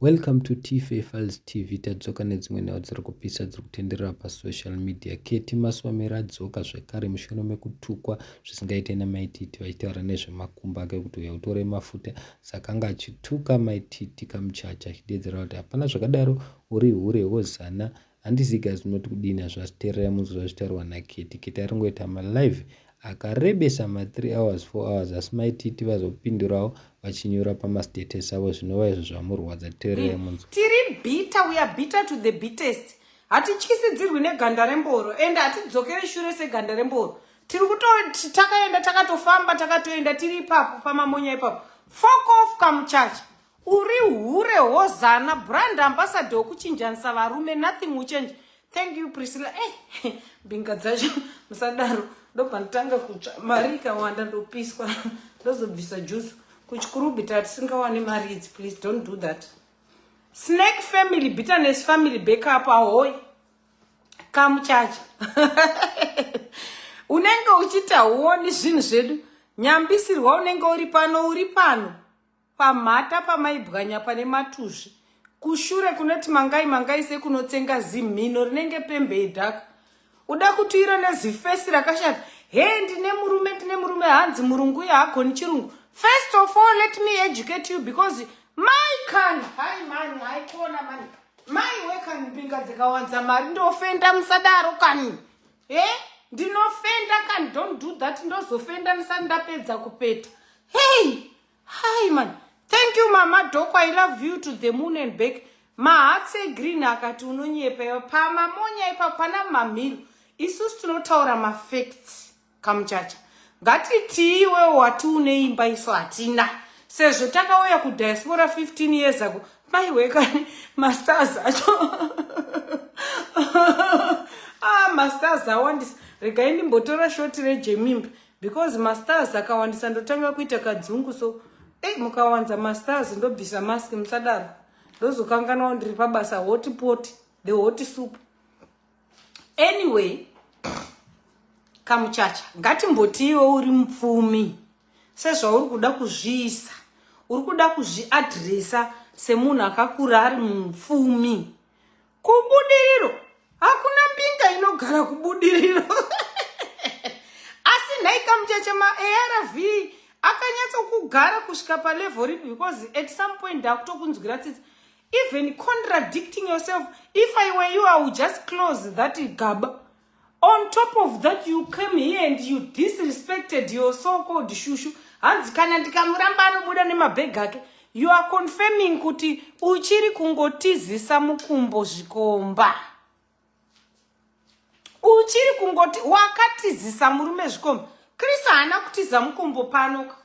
Welcome to TFA Files TV. Tadzoka nedzimwe nhau dziri kupisa dziri kutenderera pasocial media. Keti Maswamera adzoka zvekare mushure mekutukwa zvisingaite naMaititi vachitaura nezvemakumbo ake kuti uya utore mafuta. Saka anga achituka Maititi Kamuchacha achidedzera kuti hapana zvakadaro, uri hure wozana. Handisi guys munoti kudini zvazviterera munzwa zvazvitaurwa naKeti. Keti ari kungoita malive akarebesa 3 hours 4 hours asi Maititi vazopindurawo vachinyora pamastatus avo zvinova izvo zvamurwadza. Terera munzwa. Tiri bitter, we are bitter to the bittest. Hatityisidzirwi neganda remboro ende hatidzokere shure seganda remboro. Tiri kutoti takaenda takatofamba takatoenda tiri ipapo pamamonya ipapo. Fuck off Kamuchacha. Uri hure hozana brand ambassador okuchinjanisa varume, nothing will change. Thank you Priscilla. Binga dzacho musadaro ndopanditanga kutsva mari ikawanda ndopiswa ndozobvisa juice kuchikurubi tatisingawani mari idzi. Please don't do that. Snake family, bitterness family, backup ahoy. Kamuchacha. Unenge uchita huoni zvinhu zvedu. Nyambisirwa unenge uri pano. Pamhata pamaibwanya pane matuzvi. Kushure kunoti mangai sekunotsenga zimhino rinenge pembe idhaka. Uda kutiira nezifesi rakashata. Ndine murume hanzi murungu yahagoni chirungu. First of all, let me educate you because my can, hi man, haikona man. My way can binga dzikawanza mari ndofenda musadaro kani. Ndinofenda kani, don't do that. Ndozofenda ndapedza kupeta. Hi man. Thank you Mama Doko, I love you to the moon and back. Mahatse green akati unonyepa pamamonya ipa pana mamiru. Isusu tunotaura mafacts Kamuchacha. Ngatiti iwe wati uneimba iso hatina. Sezvo takauya kudiaspora 15 years ago. Maiweka masters acho. Masters awandisa. Regaini mbotora shoti rejemimba. Because masters akawandisa ndotanga kuita kadzungu so. Mukawanza masters ndobvisa mask musadaro. Ndozokanganwa ndiri pabasa hot pot, the hot soup. Anyway, Kamuchacha, ngatimboti iwe uri mupfumi. Sezvo uri kuda kuzviisa, uri kuda kuzviadresa semunhu akakura ari mupfumi. Kubudiriro, hakuna mbinga inogara kubudiriro. Asi nhai Kamuchacha ma-ARV akanyatsa kugara kusvika palevel ripi because at some point ndakutokunzwira tsitsi. Even contradicting yourself. If I were you, I would just close that gaba. On top of that, you came here and you disrespected your so-called shushu. You are confirming kuti uchiri kungotizisa mukumbo zvikomba. Uchiri kungoti wakatizisa murume zvikomba. Chris hana kutiza mukumbo panoka.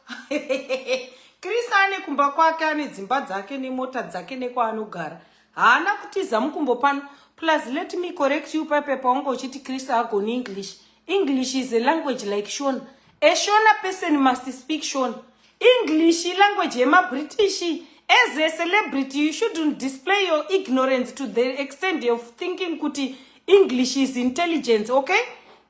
Chris ane kumba kwake ane dzimba dzake nemota dzake nekwaanogara. Hana kutiza mukumbo pano. Plus let me correct you papepa wangu uchiti Chris agoni English. English is a language like Shona. A Shona person must speak Shona. English language yema British. As a celebrity, you shouldn't display your ignorance to the extent of thinking kuti English is intelligence, okay?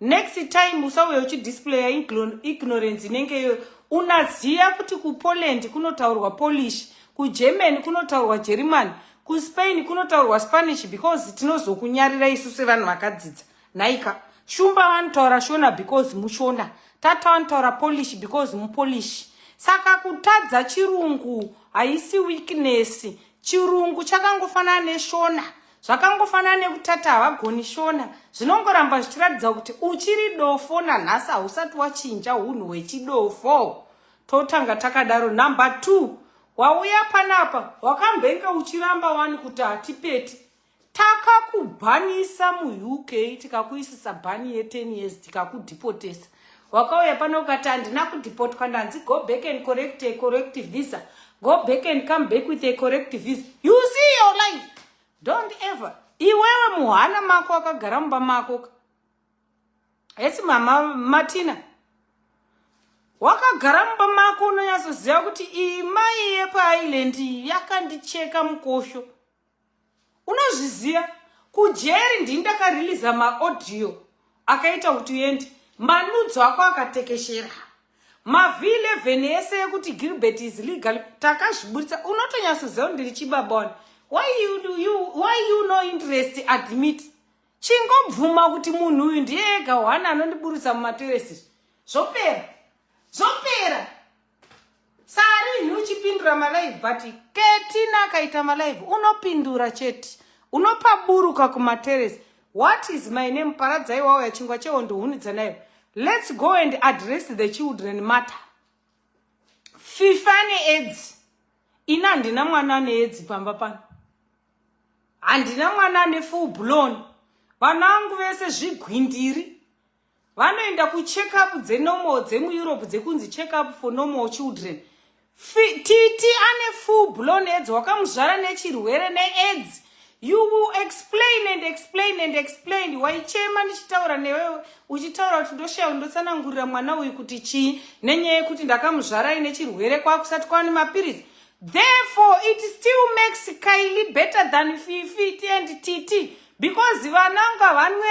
Next time usawe uchi display ignorance inenge unaziya kuti ku Poland kunotaurwa Polish, ku German kunotaurwa German, ku Spain kunotaurwa Spanish because tinozokunyarira isusu vanhu vakadzidza. Naika shumba vanotaura Shona because mushona, tata vanotaura Polish because mupolish. Saka kutadza chirungu haisi weakness. Chirungu chakangofanana neShona. Zvakangofanana nekutata havagoni Shona. Zvinongoramba zvichiratidza kuti uchiri dofo nanhasi hausati wachinja hunhu hwechidofo. Totanga takadaro. Number 2, wauya panapa wakambenga uchiramba wani kuti hatipeti. Takakubhanisa muUK, tikakuisisa bhani ye10 years, tikakudipotesa. Wakauya pano ukati handina kudipotwa ndanzi go back and correct a corrective visa. Go back and come back with a corrective visa. You see your life. Don't ever. Iwewe muhana mako akagara mumba mako. Esi Mama Martina. Wakagara mumba mako unonyatsoziva kuti imai yepaisland yakandicheka mukosho. Unozviziva kujeri ndindakariliza maaudio akaita kuti uende. Manudzo ako akatekeshera. Mav11 ese yekuti Gilbert is legal takazviburitsa. Unotonyatsoziva ndiri chibabani. why you no interest admit chingobvuma kuti munhu uyu ndiye ega one anondiburisa mumateresi zvopera sari inu uchipindura malive but Ketina akaita malive unopindura chete unopaburuka kumateresi. What is my name? Paradzai wao ya chingwa cheo ndo hunidza nayo. Let's go and address the children matter. FIFA ne AIDS. Ina ndina mwana ne AIDS pamba pano. Andina mwana ne full blown. Vanangu vese zvigwindiri. Vanoenda ku check up dzenomo dzemu Europe dzekunzi check up for normal children. Titi ane full blown AIDS wakamuzvara nechirwere ne AIDS. You will explain and explain and explain. Waichema nichitaura newewe uchitaura kuti ndoshaya ndotsanangurira mwana uyu kuti chii nenyaya yekuti ndakamuzvara ine chirwere kwakusati kwane mapirizi. Therefore it still makes Kylie better than Fifi and Titi because vananga vanwe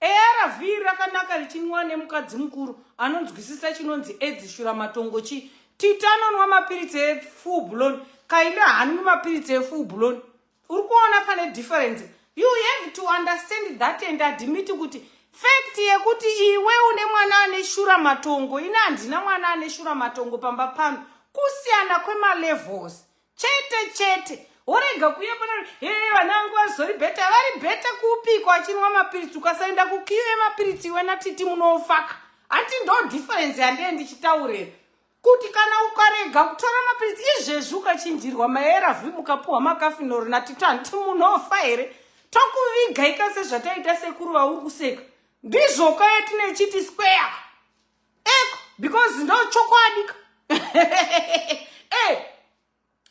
ARV rakanaka richinwa nemukadzi mukuru anonzwisisa chinonzi AIDS shura matongo chi. Titi anonwa mapirizi full blown, Kylie hanwi mapirizi full blown. Urikuona pane difference. You have to understand that and admit kuti fact yekuti iwe une mwana ane shura matongo ina handina mwana ane shura matongo pamba pano kusiyana kwema levels chete orega kuya pana vanangu vazori beta vari beta kupikwa achinwa mapirizi ukasaenda kukiwe mapirizi iwe na Titi munofaka ati ndo difference yande ndichitaurira kuti kana ukarega kutora mapirizi izvezvi ukachinjirwa maARV mukapuhwa makafinoro naTiti anti munofa here tokuviga ikase zvataita sekuru vauri kuseka ndizvo kaya tinechiti square eko because ndo chokwadi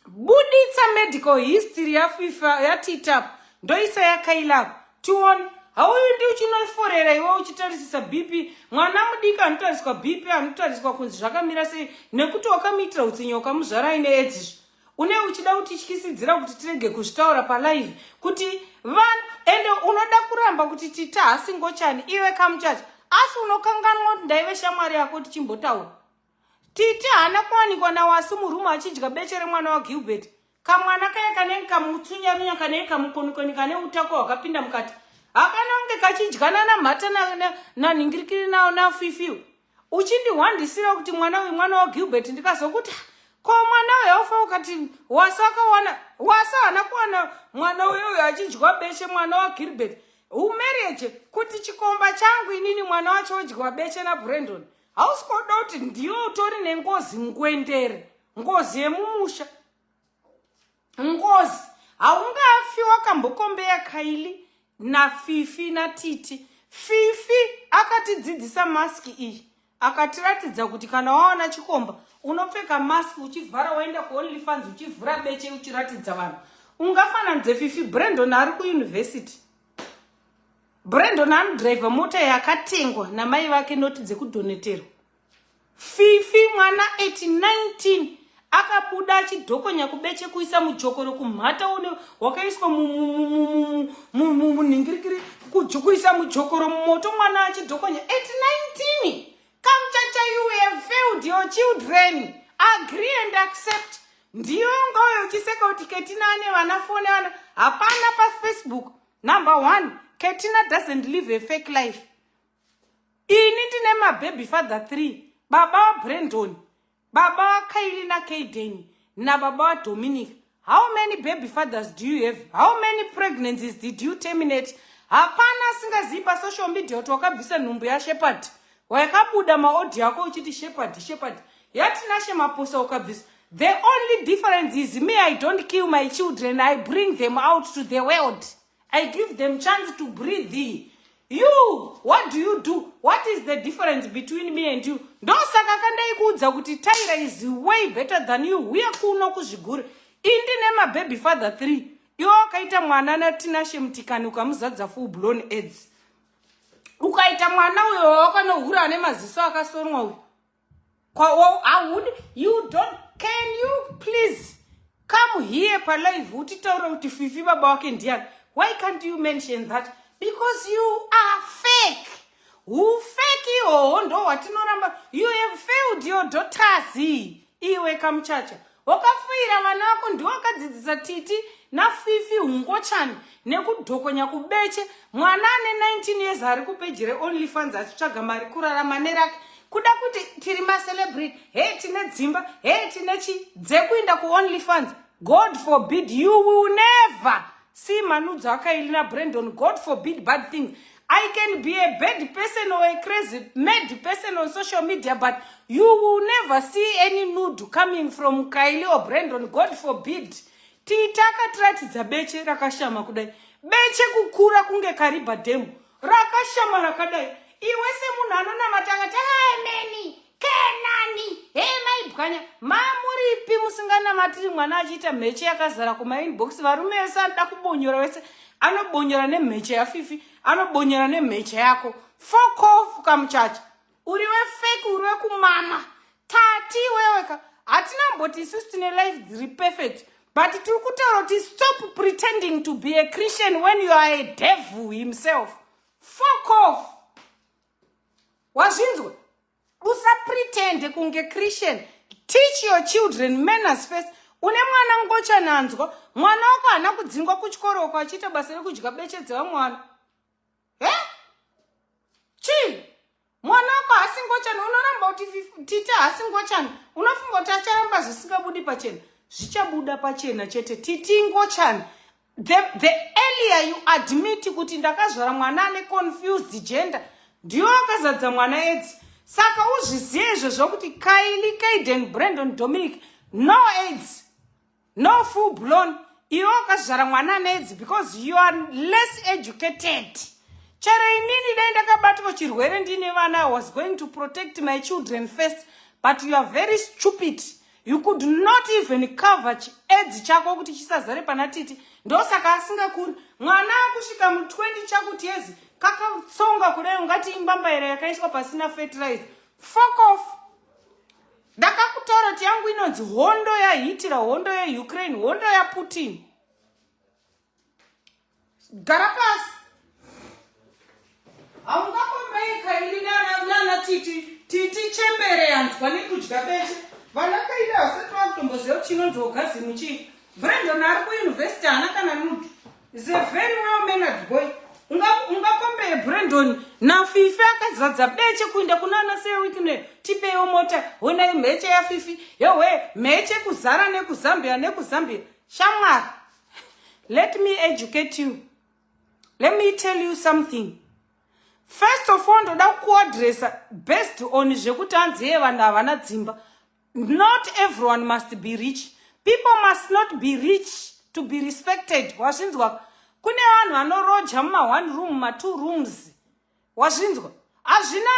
buditsa medical history yaFIFA yaTiti apa ndoisa yakailapa tione hauyu ndi uchinoforera iwe uchitarisisa BP mwana mudika anotariswa BP anotariswa kunzi zvakamira sei nekuti wakamitira utsinyo ukamuzvara ine AIDS une uchida kuti tyisidzira kuti tirege kuzvitaura palive kuti vanhu ende unoda kuramba kuti Titi asingochani iwe kamuchacha asi unokanganwa kuti ndaive shamwari yako kuti chimbotaura. Titi haana kuwanikwa nawasi murumu achidya bechere mwana waGilbert kamwana kaya kanenge kamutsunyarunya kanenge kamukonikoni kane utako wakapinda mukati akanonge kachidyana namhata nanhingirikiri nawo naFifi uchindiwandisira kuti mwana uyu mwana waGilbert ndikazokuti ko mwana uyu aufa ukati wasa hana kuwana mwana uyu achidya beshe mwana waGilbert umereje kuti chikomba changu inini mwana wacho odya beshe naBrandon hausikoda kuti ndiyo utori nengozi ngwendere ngozi yemumusha ngozi haungafi wakambokombeya Kylie na Fifi na Titi. Fifi akatidzidzisa maski iyi akatiratidza kuti kana waona chikomba unopfeka maski uchivhara waenda kuOnlyFans uchivhura beche uchiratidza vanhu ungafananidze Fifi. Brandon ari kuuniversity, Brandon anodrive mota yakatengwa namai vake noti dzekudoneterwa. Fifi mwana 18-19 akabuda achidhokonya kubeche kuisa mujokoro kumhata une wakaiswa munhingirikiri kuisa mujokoro mumoto mwana achidhokonya 18-19. Kamchacha, you have failed your children. Agree and accept. Ndiyo ngoyo uchiseka kuti Ketina ane vanafone vana hapana pa Facebook. Number 1, Ketina doesn't live a fake life. Ini ndine mababy father 3. Baba wa Brandon, baba wa Kylie na Kayden, na baba wa Dominic. How many baby fathers do you have? How many pregnancies did you terminate? Hapana singazipa social media utokabvisa nhumbu ya Shepherd. Wakabuda maaudio yako uchiti Shepherd. Yati nashe maposa ukabvisa. The only difference is me, I don't kill my children. I bring them out to the world. I give them chance to breathe. You, what do you do? What is the difference between me and you? Ndo saka kandai kuudza kuti Tyra is way better than you. We are kuno kuzviguri. Indi nema baby father 3. Iwo wakaita mwana na Tinashe Mtikani ukamuzadza full blown AIDS. Ukaita mwana uyo wakanohura ane maziso akasonwa uyo. Can you please come here pa live utitaura kuti Fifi baba wake ndiani? Why can't you mention that? Because you are fake. Who fake you? Ndo watinoramba. You have failed your daughters. Iwe kamchacha. Wakafira vana wako ndio wakadzidzisa Titi nafifi hungochani nekudhokonya kubeche. Mwana ane 19 years ari kupeji reOnlyFans achitsvaga mari kurarama nerake. Kuda kuti tiri macelebrity, hey tine dzimba, hey tine chi dzekuinda kuOnlyFans. God forbid, you will never see manudzi akailina Brandon. God forbid bad things. I can be a bad person or a crazy mad person on social media, but you will never see any nude coming from Kylie or Brandon. God forbid. Titaka tiratidza beche rakashama kudai. Beche kukura kunge kariba demu. Rakashama rakadai. Iwese munhu anonamata akati meni kenani maibwanya mamuripi musinganamatiri mwana achiita mheche yakazara kumainbox. Varume vese anoda kubonyora wese anobonyora nemheche yafifi, anobonyora nemheche yako. Fuck off kamuchacha. Uri wefake, uri wekumama. Tati weweka. Hatina mboti isusu tine life dziri perfect. But tiri kutaura kuti stop pretending to be a Christian when you are a devil himself. Fuck off. Wazvinzwa? Usa pretend kunge Christian. Teach your children manners first. Une mwana ngochananzwa, mwana wako hana kudzingwa kuchikoro uko achiita basa rekudya beche dzevamwana. Chi? Mwana wako hasingochani, unoramba kuti tita hasingochani. Unofunga kuti acharamba zvisingabudi pachena. Zvichabuda pachena chete. Titi ngochani. The earlier you admit kuti ndakazvara mwana ane confused gender, ndiyo akazadza mwana AIDS. Saka uzviziye izvozvo kuti Kylie, Kaden, Brandon, Dominic, no AIDS, no full blown. Iwo akazvara mwana ane AIDS because you are less educated. Chero inini dai ndakabatwa chirwere ndine vana, I was going to protect my children first, but you are very stupid. You could not even cover AIDS chako kuti chisazare pana titi. Ndosaka asingakuri. Mwana akusvika mu20 chakuti yezi kakatsonga kudai ungati imbambaira yakaiswa pasina fertilizer. Fuck off. Ndakakutaura kuti yangu inonzi hondo yaHitler, hondo yaUkraine, hondo yaPutin. Gara pasi. Haungakombai Kylie nana titi chembere yanzwa nekudya beche. Vana Kylie hasati vakutomboziva kuti chinonzi orgasm chii. Brandon ari kuuniversity hana kana nudu. Is a very well mannered boy. Ungakombe Brandon na Fifi akazadza beche kuinda kunana seweekend. Tipewo mota, honai mheche ya Fifi. Yowe, mheche kuzara nekuzambia. Shamwari. Let me educate you. Let me tell you something. First of all, ndoda kuadresa based on zvekuti anziye vanhu havana dzimba. Not everyone must be rich. People must not be rich to be respected. Wazvinzwa? Kune vanhu vanoroja muma1 room, ma2 rooms. Wazvinzwa? Hazvina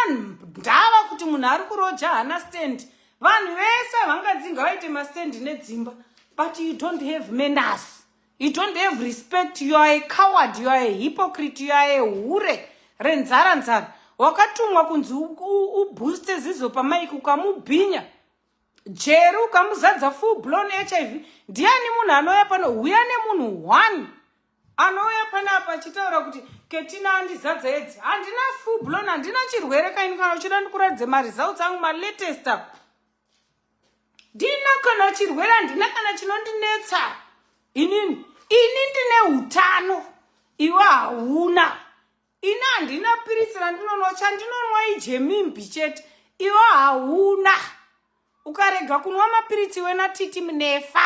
ndava kuti munhu ari kuroja hana stand. Vanhu vese vangadzinga vaite mastand nedzimba. But you don't have manners. You don't have respect. You are a coward. You are a hypocrite. You are a hure. Renzara. Wakatumwa kunzi ubooste zizo pamaiki ukamubhinya. Jeru kamuzadza full blown HIV. Ndiani munhu anouya pano? Uya nemunhu 1 anouya panapa achitaura kuti Ketina handizadza edzi. Handina full blown, handina chirwere kaini kana uchida ndikuradze maresults angu malatest up. Ndina kana chirwere, handina kana chinondinetsa. Ini ndine utano. Iwe hauna. Ina handina piritsi randinonwa chandinonwa ijemimbi chete. Iwe hauna. Ukarega kunwa mapiritsi wena titi minefa.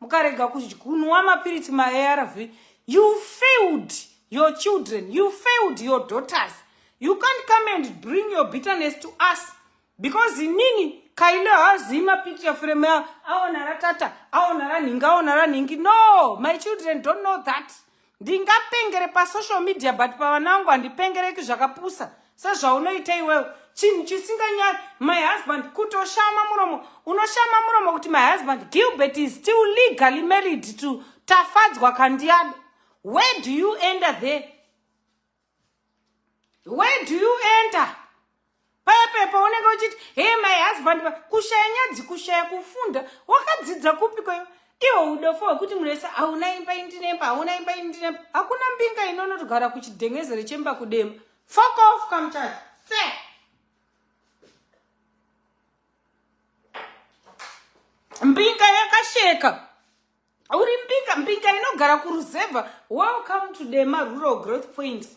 Mukarega kunwa mapiritsi ma-ARV. You failed your children. You failed your daughters. You can't come and bring your bitterness to us. Because inini Kylie hazima picture frame aona ratata, aona raninga, aona raningi. No, my children don't know that. Ndingapengere pa social media but pa vanangu handipengereki zvakapusa. Sezvaunoita iwewe chinhu chisinganyari. My husband kutoshama muromo. Unoshama muromo kuti my husband Gilbert is still legally married to Tafadzwa Kandiado. Where do you enter there? Where do you enter? Pepe unenge uchiti hey my husband kushaya nyadzi, kushaya kufunda. Wakadzidza kupi kwayo? Iwo udofo wekuti munese hauna imba indinemba, hauna imba indinemba. Hakuna mbinga inonotogara kuchidhengezere chemba kudema. Fuck off kamchachi. mbinga yakasheka. Uri mbinga inogara kuruzevha. Welcome to Dema Rural Growth Point.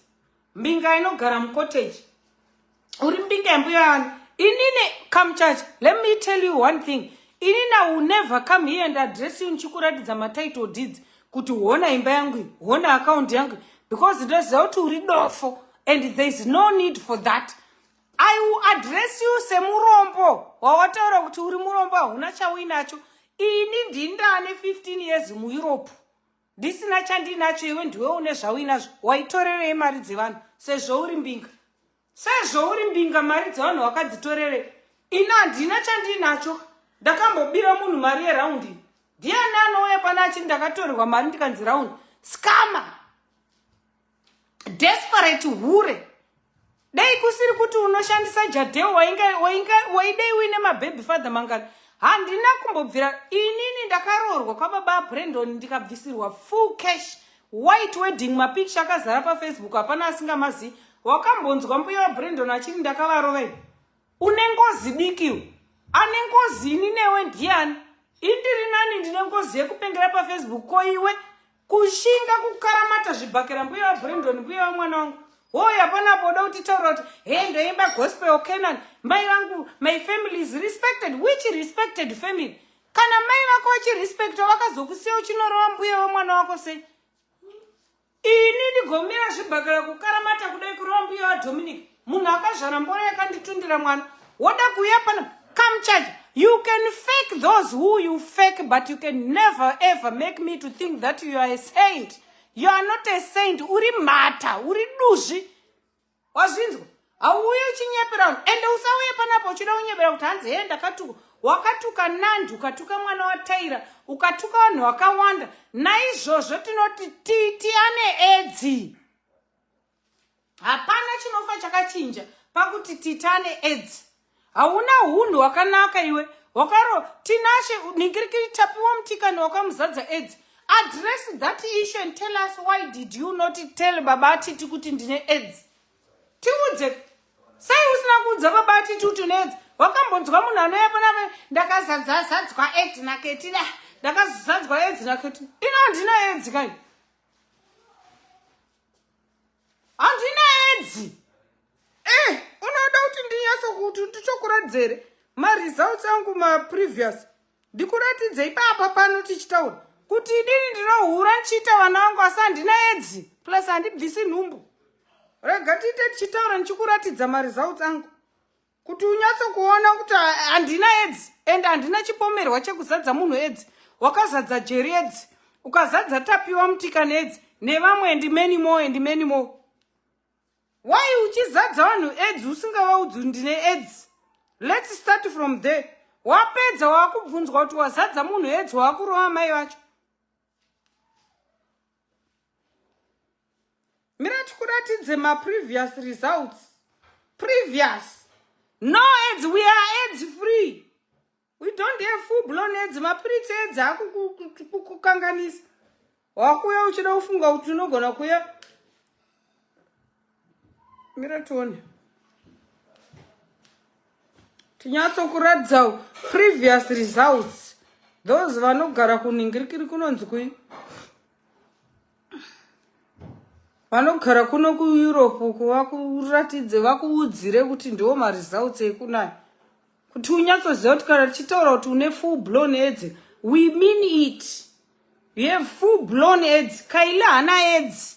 Mbinga inogara mcottage. Uri mbinga yambuyani. Inine, come church, let me tell you one thing. Inina will never come here and address you nchikuratidza title deeds. Kuti huona imba yangu, huona account yangu. Because it does out to read off. And there is no need for that. I will address you semurombo. Wawataura kuti uri murombo, huna chawinacho. Ini ndindane 15 years mu Europe. Ndisina chandinacho iwe ndiwe une zvawinazvo. Waitorerei mari dzevanhu sezvo uri mbinga. Sezvo uri mbinga mari dzevanhu wakadzitorere. Ina handina chandinacho. Ndakambobira munhu mari yeraundi. Ndiani anouya pana achiti ndakatorerwa mari ndikanzi raundi. Scammer. Desperate hure. Dai kusiri kuti unoshandisa jadeo waidai uine mababy father mangani. Handina kumbobvira. Inini ndakarorwa kwababa Brandon ndikabvisirwa full cash white wedding mapicture akazara paFacebook hapana asingamazi. Wakambonzwa mbuya waBrandon achiri ndakavarova. Une ngozi diki. Ane ngozi ini newe ndiani. Indiri nani ndine ngozi yekupengera paFacebook ko iwe kushinga kukaramata zvibhakera mbuya waBrandon mbuya wamwana wangu. Hoya hapana boda kuti taura kuti hey ndoimba gospel Canaan. Mai vangu, my family is respected. Which respected family? Kana mai vako vachirespectwa vakazokusiya uchinorova mbuya wamwana wako sei? Ini ndigomira zvibhakera kukaramata kudai kurova mbuya waDominic. Munhu akazvara mbora yakanditundira mwana. Woda kuuya pana come church. You can fake those who you fake, but you can never ever make me to think that you are a saint. You are not a saint. Uri mata, uri dushi. Wazvinzwa? Auye uchinyepera. Ende usauye panapo uchida unyepera kuti hanzi he ndakatuka. Wakatuka Nandi, ukatuka mwana wa Taira, ukatuka vanhu vakawanda. Naizvozvo tinoti titi ane edzi. Hapana chinofa chakachinja pakuti titi ane edzi. Hauna hunhu wakanaka iwe. Wakaro tinashe ningirikiri tapiwa mtikani wakamuzadza edzi. Address that issue and tell us why did you not tell baba atiti kuti ndine edzi. Tiudze. Sai usina kuudza baba atiti kuti une edzi. Wakambonzwa munhu anoya pana ndakazadzwa edzi naketi da. Ndakazadzwa edzi naketi. Ina handina edzi kai. Handina edzi. Unoda kuti ndinyaso kuti ndichokuradzere ma results angu ma previous. Ndikuratidze ipapa pano tichitaura. Kuti idini ndinohura nchita vana vangu asi handina edzi. Plus handibvisi nhumbu. Rega tiite tichitaura ndichikuratidza ma results angu. Kuti unyatso kuona kuti handina edzi. Ende handina chipomerwa chekuzadza munhu edzi. Wakazadza Jerry edzi. Ukazadza tapiwa mutikani edzi. Nevamwe and many more and many more. Why uchizadza vanhu edzi usingavaudzi ndine edzi? Let's start from there. Wapedza wakubvunzwa kuti wazadza munhu edzi wakurova mai vacho. Mira tikuratidze ma previous results. Previous. No ads, we are ads free. We don't have full blown ads. Mapiritsi ads akukukanganisa. Wakuya uchida ufunga kuti unogona kuya. Mira tuone. Tinyatso kuratidza previous results. Those vanogara kuningirikiri kunonzi kui. Vanogara kuno kuEurope kuvakuratidze vakuudzire kuti ndiwo ma results ekunayo. Kuti unyatsoziva kuti kana tichitaura kuti une full blown AIDS, we mean it. You have full blown AIDS. Kaila hana AIDS.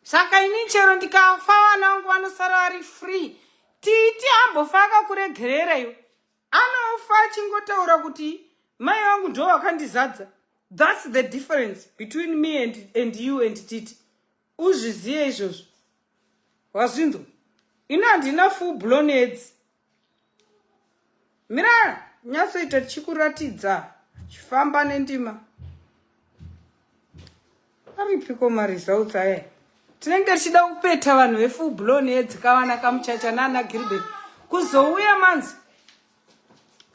Saka ini chero ndikafa vana vangu vanosara vari free. Titi ambofa akakuregerera iwe. Anofa achingotaura kuti mai vangu ndo vakandizadza. That's the difference between me and you and Titi. Uzviziye izvozvo. Wazvinzwa? Ina handina full blown AIDS. Mira, nyatsoita tichikuratidza chifamba nendima. Aripiko ma results aya. Tinenge tichida kupeta vanhu ve full blown AIDS kavana kamuchacha nana Gilbert. Kuzouya manzi.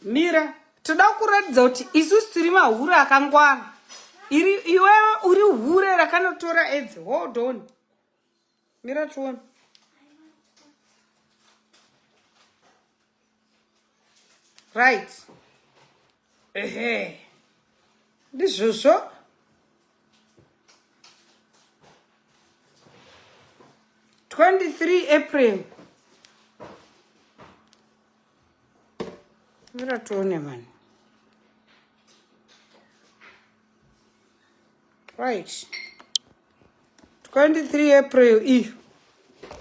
Mira, toda kuratidza kuti isusu tiri mahura akangwara. Iwe uri hure rakanotora AIDS. Hold on. Mira tuone. Right. Ehe. ndizvozvo. April 23. Mira tuone man. Right. 23 April.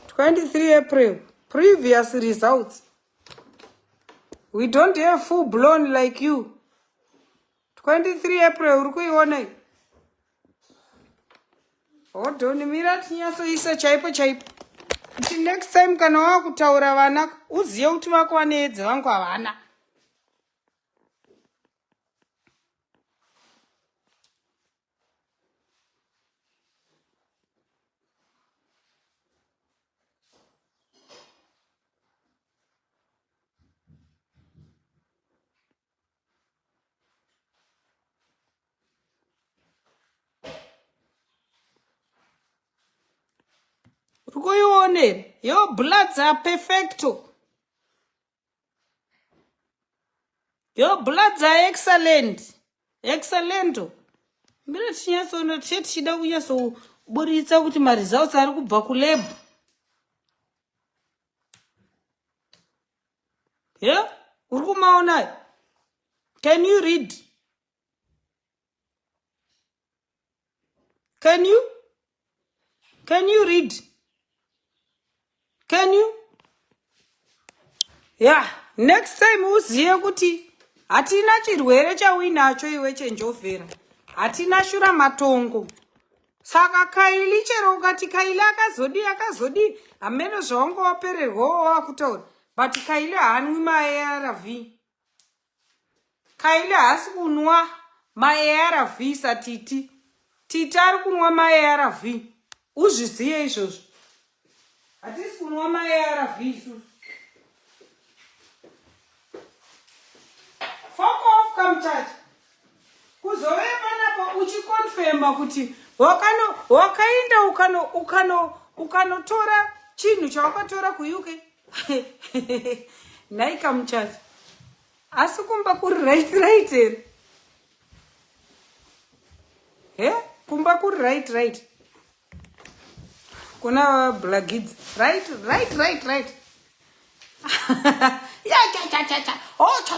23 April. Previous results. We don't have full blown like you. 23 April. Urikuiona. Odoni mira tinyasoisa chaipo. Kuti next time kana wakutaura vana uziye kuti vako vaneedzi vangu havana. Urikuione. Your bloods are perfecto. Your bloods are excellent. Excellento. Mira tinyasoona tichida kunyasoburitsa kuti results ari kubva kulab. Yeah? Urikumaona. Can you read? Can you read? Can you? Yeah. Next time uziye kuti hatina chirwere chauinacho iwe chenjovhera. Hatina shura matongo. Saka Kaili chero ukati Kaili akazodi. Ameno zvaunga wapererwa wakutaura. But Kaili haanwi ma-ARV. Kaili haasi kunwa ma-ARV satiti. Titi ari kunwa ma-ARV. Uzviziye izvozvo. Hatisi kunwa ma-ARV isusu. Fuck off Kamchachi. Kuzove panapa uchikonfirma kuti wakaenda ukanotora chinhu chawakatora kuUK. Nhai Kamchachi. Asi kumba kuri right here. Kumba kuri right. Kuna blagids. Right. Cha. Oh, cha.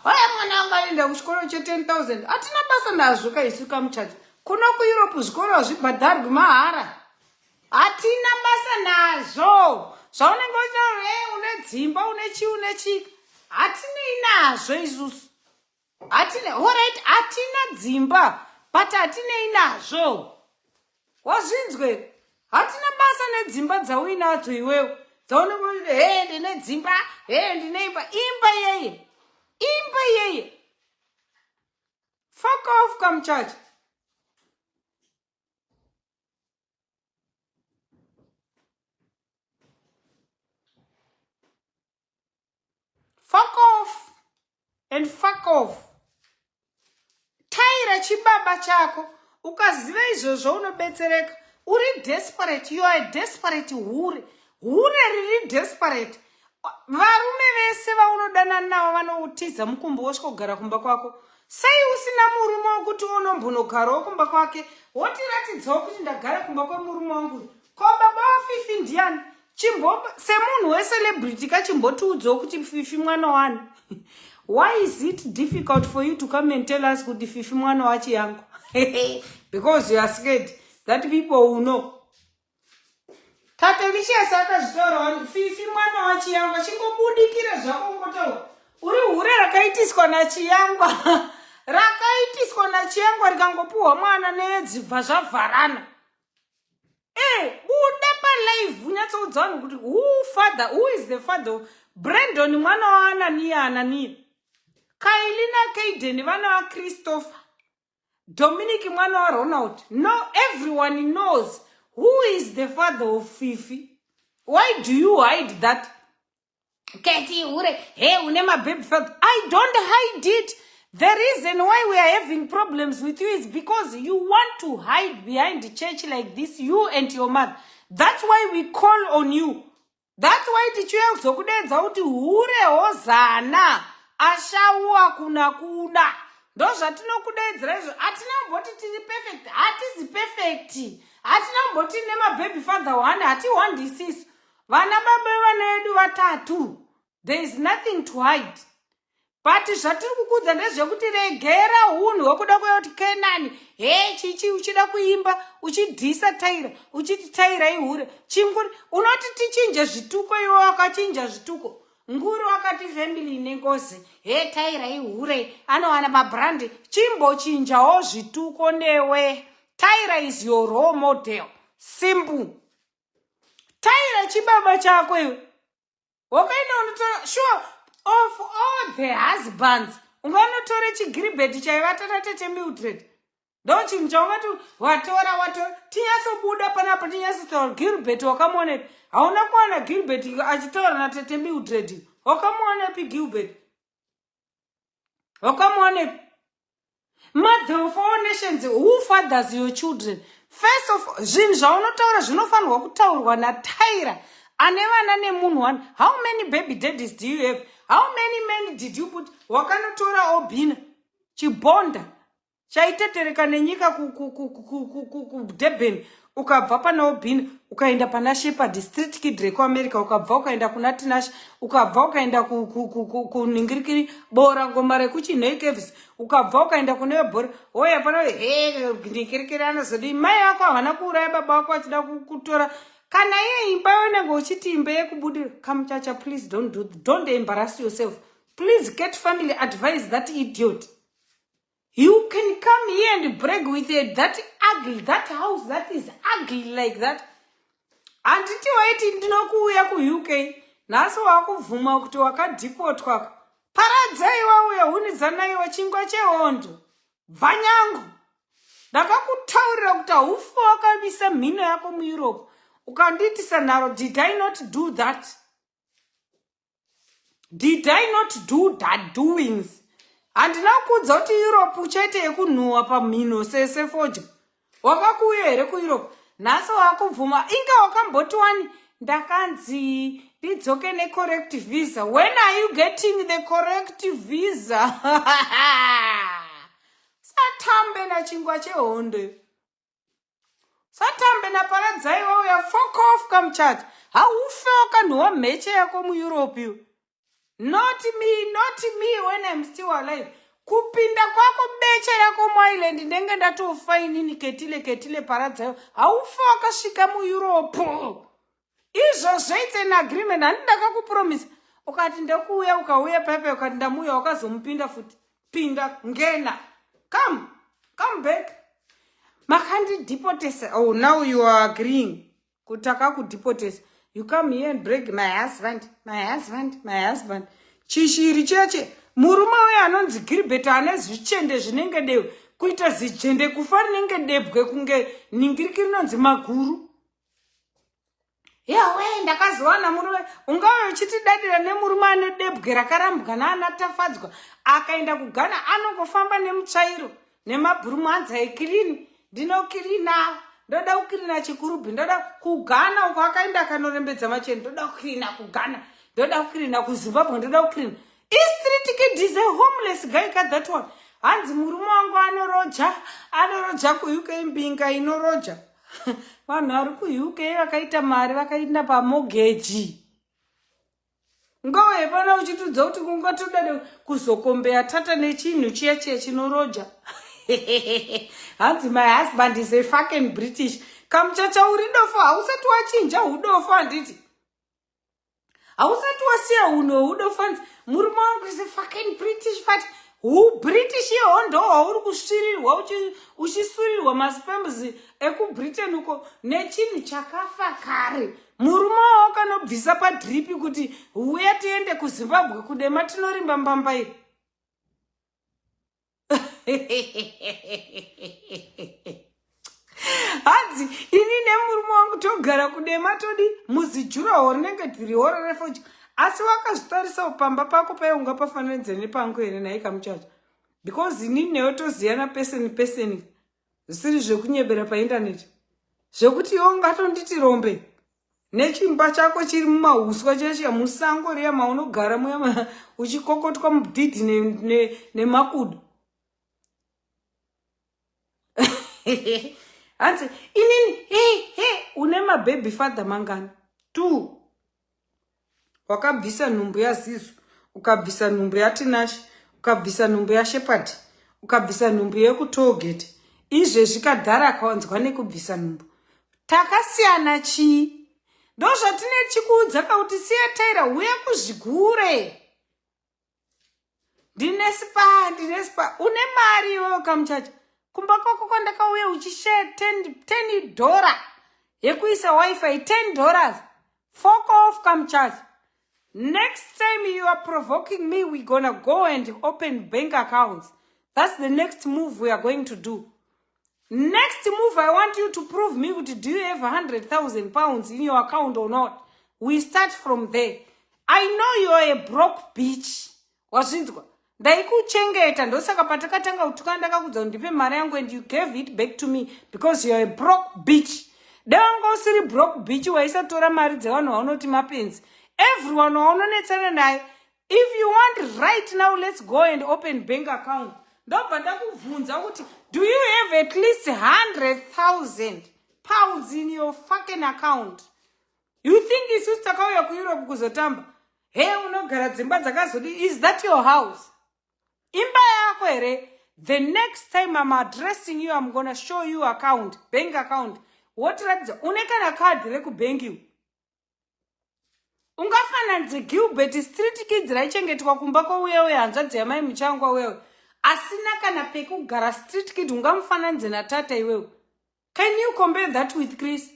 Oya mwana wanga enda kuchikoro che10,000. Hatina basa nazvo kaisu Kamchachi. Kuna kuEurope zvikoro hazvibhadharwi mahara. Hatina basa nazvo. Zvaunenge uchitaura une dzimba une chika. Hatinei nazvo isusu. Alright, hatina dzimba, but hatinei nazvo. Wazvinzwe? Hatina basa nedzimba dzauinadzo iwewe. Dzaunenge uchiti ndine dzimba, ndine imba yeye. Fuck off Kamchachi. Fuck off and fuck off. Taira chibaba chako ukaziva izvozvo unobetsereka. Uri desperate, you are desperate hure riri desperate. Varume vese vaunodana navo vanoutiza mukumbo wosvika kugara kumba kwako. Sei usina murume wokuti unombonogarawo kumba kwake wotiratidzawo kuti ndagara kumba kwemurume wangu. Ko baba waFifi ndiani? Semunhu wecelebrity kachimbotiudzawo kuti Fifi mwana wani. Why is it difficult for you to come and tell us kuti Fifi mwana wachiyangu? Because you are scared that people will know. Tate Vishesa akazvitora Fifi mwana wachiyangu chingobudikira zvako ngotaura. Uri hure rakaitiswa nachiyangwa. Rakaitiswa nachiyangwa rikangopuhwa mwana nedzibva zvavharana. Buda palive unyatsoudza vanhu kuti who is the father of Brandon mwana waAnania. Kaili naKaiden vana vaChristopher. Dominic mwana waRonald. No, everyone knows who is the father of Fifi. Why do you hide that? Katie, une my baby father. I don't hide it. The reason why we are having problems with you is because you want to hide behind the church like this, you and your mother. That's why we call on you. That's why tichiuya kuzokudenza kuti hure hozana ashaua kuna ndo zvatinokudaidzira izvo. Hatina kumboti tiri perfect, hatizi perfect. Hatina kumboti nemababy father 1, hati 1 disisu. Vana baba vana vedu vatatu. There is nothing to hide. But zvatiri kukudza ndezvekuti regera unhu hwekuda kuti Kenani, chichi uchida kuimba, uchidhisa Taira, uchiti Taira ihure. Chinguri, unoti tichinje zvituko iwe wakachinja zvituko. Nguru wakati family inengozi, Taira ihure, anowana mabrandi, chimbochinjawo zvituko newe. Taira is your role model. Simple. Taira chibaba chako iwe. Wakaenda unotora, sure, of all the husbands, unganotore chigiribheti chaivatana tete Mildred. Ndo chinhu chaungati watora tinyasobuda panapa tinyasotaura Gilbert wakamuonepi. Hauna kuwana Gilbert achitaura natete Mildred. Wakamuonepi Gilbert? Wakamuonepi? Mother of all nations, who fathers your children? First of all, zvinhu zvaunotaura zvinofanirwa kutaurwa naTaira ane vana nemunhu wani. How many baby daddies do you have? How many men did you put? Wakanotora Obina chibonda chaitetereka nenyika ku Durban, ukabva pana Obina ukaenda pana Shepherd Street Kid Reko America, ukabva ukaenda kuna Tinashe, ukabva ukaenda ku Ningirikiri bora ngoma rekuchinhei Caves, ukabva ukaenda kune bora oya pana Ningirikiri anozodi mai vako havana kuuraya baba vako achida kutora. Kana iye imba yonenge uchiti imba yekubudira, come chacha, please don't embarrass yourself. Please get family advice, that idiot. You can come here and brag with it, that ugly, that house that is ugly like that. Anditi waiti ndinokuuya ku-UK, naso wakuvhuma kuti wakadhipotwa. Paradzai wauya hunizanaiwa chingwa chehondo. Bvanyangu. Ndakakutaurira kuti haufa wakavisa mhino yako muEurope. Ukanditi sanaro, did I not do that? Did I not do that doings? Handina kudza kuti Europe uchete yekunhuhwa pamhino sefoja. Wakakuuya here kuEurope. Naso wakubvuma inga wakamboti wani ndakanzi ndidzoke necorrect visa. When are you getting the correct visa? Satambe na chingwa chehondo. Satambe na paradzai wauya, fuck off kamuchacha. Haufe wakanhuhwa mheche yako muEurope you. Not me when I'm still alive. Kupinda kwako becha yako muisland ndenge ndatofa inini ketile paradzai. Haufe wakasvika muEurope. Izvo zvaitse an agreement, handida kupromise. Ukati ndekuuya ukauya pepe ukati ndamuya wakazomupinda futi. Pinda ngena. Come back. Makandi deportesa. Oh, now you are agreeing. Kutaka kudeportesa. You come here and break my husband. Chishiri cheche. Muruma we anonzi Gilbert ane zvichende zvinenge dewe. Kuita zichende kufana nenge debwe kunge Ningirikiri nonzi Maguru. We ndakazowana murume ungawe uchiti dadira nemuruma ane debwe rakarambwa anatafadzwa akaenda kuGhana anongofamba nemutsvairo nemabhurumanza ekilini. Ndinokirina, ndoda kukirina chikurubhi, ndoda kuGhana uko akaenda akanorembedza macheni, ndoda kukirina kuGhana, ndoda kukirina kuZimbabwe, ndoda kukirina. Street kid is a homeless guy, got that one. Hanzi murume wangu anoroja ku-UK mbinga inoroja. Vanhu vari ku-UK vakaita mari vakaenda pamortgage. Ngowe pana uchitudza kuti kungatoda kuzokombeya tata nechinhu chiya chinoroja. Hanzi my husband is a fucking British. Kamuchacha uri dofa, hausati wachinja udofa handiti. Hausati wasiya uno udofa. Murume wangu is a fucking British fat. Who British yehondo hauri kusvirirwa uchisurirwa maspambuzi ekuBritain uko nechinhu chakafa kare. Murume wakanobvisa padripi kuti uya tiende kuZimbabwe kudema tinorimba mbambairi. Hanzi ini nemurume wangu togara kudema todi muzijuraho rinenge rihoro refugee. Asi wakazvitarisa pamba pako paunga pafananidze nepangu here naye kamuchacha. Because inini newe toziyana peseni zvisiri zvekunyebera paindaneti. Zvekuti iwe ungatonditi rombe nechimba chako chiri mumahuswa cheche musango riya maunogara muya uchikokotwa mudhidhi nemakudo. hanzi inini une mababy father mangani 2 wakabvisa nhumbu yaZizu, ukabvisa nhumbu yaTinashi, ukabvisa nhumbu yaShepherd, ukabvisa nhumbu yekuTollgate. Izvezvi Kadhara akawanzwa nekubvisa nhumbu. Takasiyana chii? Ndozvatine chikuudza kuti siya Taira uye kuzvigure. Ndinespa une mari iwewe kamuchacha. Kumba kwako kwandakauya uchishare $10 yekuisa wifi $10. Fuck off kamuchacha. Next time you are provoking me, we're gonna go and open bank accounts. That's the next move we are going to do. Next move, I want you to prove me, do you have 100,000 pounds in your account or not? We start from there. I know you are a broke bitch. Wazvinzwa? Ndaikuchengeta ndosaka patakatanga kutuka ndakakudza ndipe mari yangu and you gave it back to me because you are a broke bitch. Danga usiri broke bitch waisatora mari dzevanhu vaunoti mapenzi. Everyone waunonetsana naye. If you want right now, let's go and open bank account. Ndobva ndakubvunza kuti do you have at least 100,000 pounds in your fucking account? You think isusu takauya kuEurope kuzotamba? Hey, unogara dzimba dzakazodi. Is that your house? Imba yako here. The next time I'm addressing you, I'm gonna show you account, bank account. What rather? Unekana card rekubank you. Ungafananidze Gilbert Street Kids raichengetwa kumba kwauyewe hanzvadzi yamai muchangwa wewe. Asina kana pekugara street kid ungamufananidze natata iwewe. Can you compare that with Chris?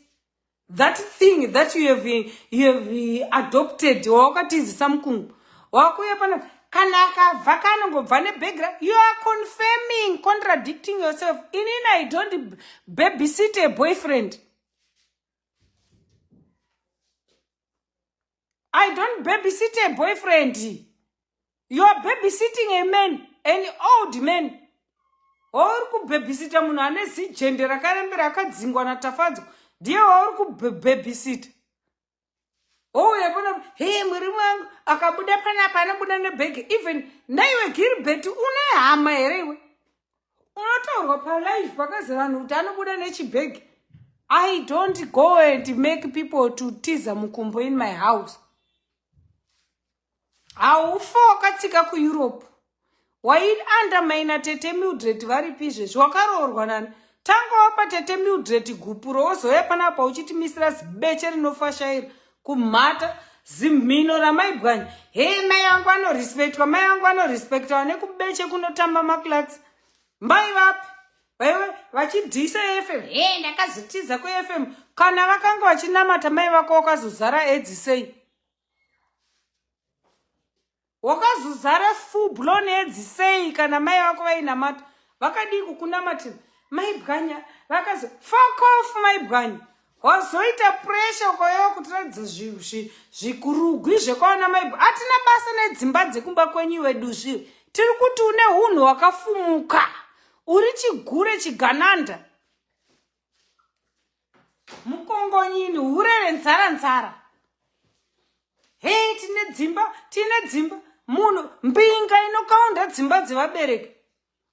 That thing that you have adopted wakatizisa mukungu. Wakuya pana kana akabva kanongobva nebackground. You are confirming, contradicting yourself. Inini I don't babysit a boyfriend. I don't babysit a boyfriend. You are babysitting a man, an old man. Or ku babysit munhu ane zigende rakarembera akadzingwa natafadzwa. Ndiye wauri kubabysit. Oh, yabona, hey, mwiri wangu akabuda panapa anobuda nebhegi. Even naiwe Gilbert une hama here iwe. Unotaurwa palive pakazara vanhu kuti anobuda nechibhegi. I don't go and make people to teaser mukumbo in my house. Haufa wakatsika kuEurope. Waiundermine Tete Mildred varipizve zvakaroorwa nani. Tanga wapa Tete Mildred gupuro wozoya panapa uchitimisira zibeche rinofashaira kumhata zimhino ramaibwanya. Hey, mai yangu anorespectwa, mai yangu anorespectwa nekubeche kunotamba maclax. Mbai vapi? Wewe vachidhisa FM. Hey, ndakazotiza kuFM. Kana vakanga vachinamata mai vako wakazozara edzi sei? Wakazozara full blown edzi sei kana mai vako vainamata? Vakadi kukunamatira. Maibwanya vakazo fuck off maibwanya. Wazoita pressure kwayo kutiradza zvikurugwi zvekwaona maibwanya. Atina basa nedzimba dzekumba kwenyu wedu zvi. Tiri kuti une hunhu wakafumuka. Uri chigure chigananda. Mukongonyini urere nzara. Hey, tine dzimba. Munhu mbinga inokaunda dzimba dzevabereki.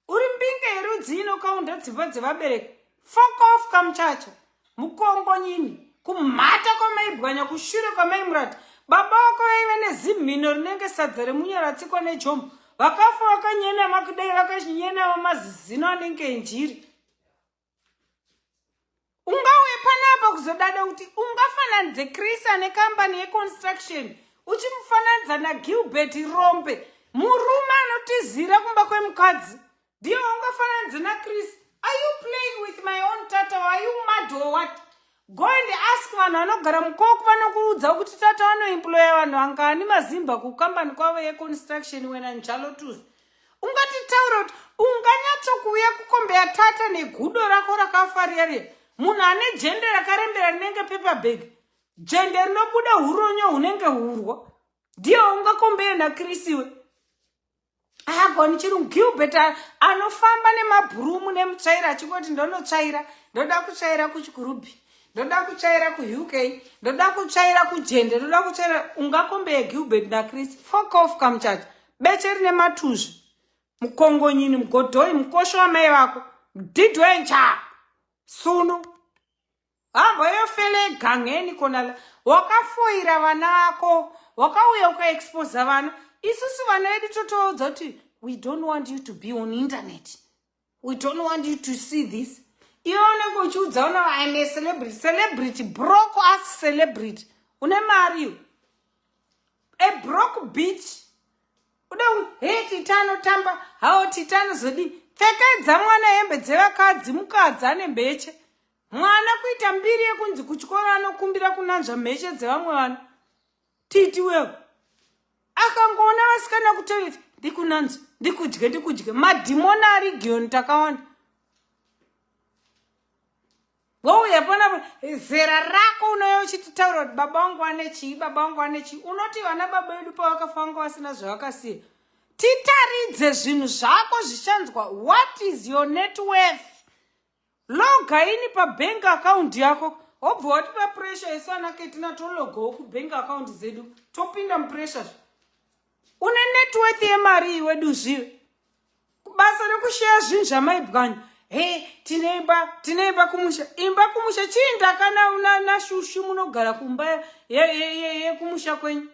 Uri mbinga yerudzi inokaunda dzimba dzevabereki. Fuck off kamuchacha. Mukongonyini kumhata kwamaibwanya kushure kwamaimurati. Baba wako vaive nezimhino rinenge sadza remunyaratsikwa nejombo. Vakafa vakanyena makudai vakanyena vamazizino anenge enjiri. Ungauye panapa kuzodada kuti ungafananidze Chris ane kambani yeconstruction uchimufananidza naGilbert Rompe murume anotizira kumba kwemukadzi. Ndiye ungafananidze naChris. Are you playing with my own tata? Are you mad or what? Go and ask vanhu vanogara mukoko vanokuudza kuti tata vanoemploya vanhu angani mazimba kukambani kwavo yeconstruction wena njalo tuzi. Ungatitaura kuti unganyatsokuuya kukombeya tata negudo rako rakafarira. Munhu ane jende rakarembera rinenge paperbag. Jende rinobuda huronyo hunenge hurwa. Ndiye ungakombeya naChris iwe. Agoni chirungu Gilbert anofamba nemabhurumu nemutsvaira achikoti ndonotsvaira, ndoda kutsvaira kuchikurubhi, ndoda kutsvaira kuUK, ndoda kutsvaira kujende, ndoda kutsvaira. Ungakombeya Gilbert naChris. Fuck off kamuchacha. Beche rine matuzvi. Mukongonyini, mugodhoi, mukosho wamai vako. Didwe ncha. Suno. Yofele gangeni konala. Wakafoira vana vako. Wakauya ukaexpose vana. Isusu vana edu totoudza kuti we don't want you to be on internet. We don't want you to see this. Ione kuchiudza una I'm a celebrity. Celebrity. Broke ass celebrity. Une mari. A broke bitch. Hey, titano tamba. How titano zodi. Pfekedza mwana hembe dzevakadzi mukadzi ane mbeche. Mwana kuita mbiri yekunzi kuchikora anokumbira kunanzva mheche dzevamwe vana. Titi wewe. Akangoona vasikana kutoilet. Ndikunanzva. Ndikudye. Madhimoni ari gioni takawanda. Wouya pana zera rako unoyo uchititaura kuti baba vangu ane chii. Unoti vana baba vedu pavakafa vanga vasina zvavakasiya. Titaridze zvinhu zvako zvichanzwa. What is your net worth? Loga ini pa bank account yako. Obva wati pa pressure isu anaketina tologawo ku bank account zedu. Topinda mupressure. Une net worth yemari iwedu zviwe. Basa rekushare zvinhu zvamaibwanya. Hey, tineiba kumusha. Imba kumusha chinda kana una shushu munogara kumba ye kumusha kwenyu.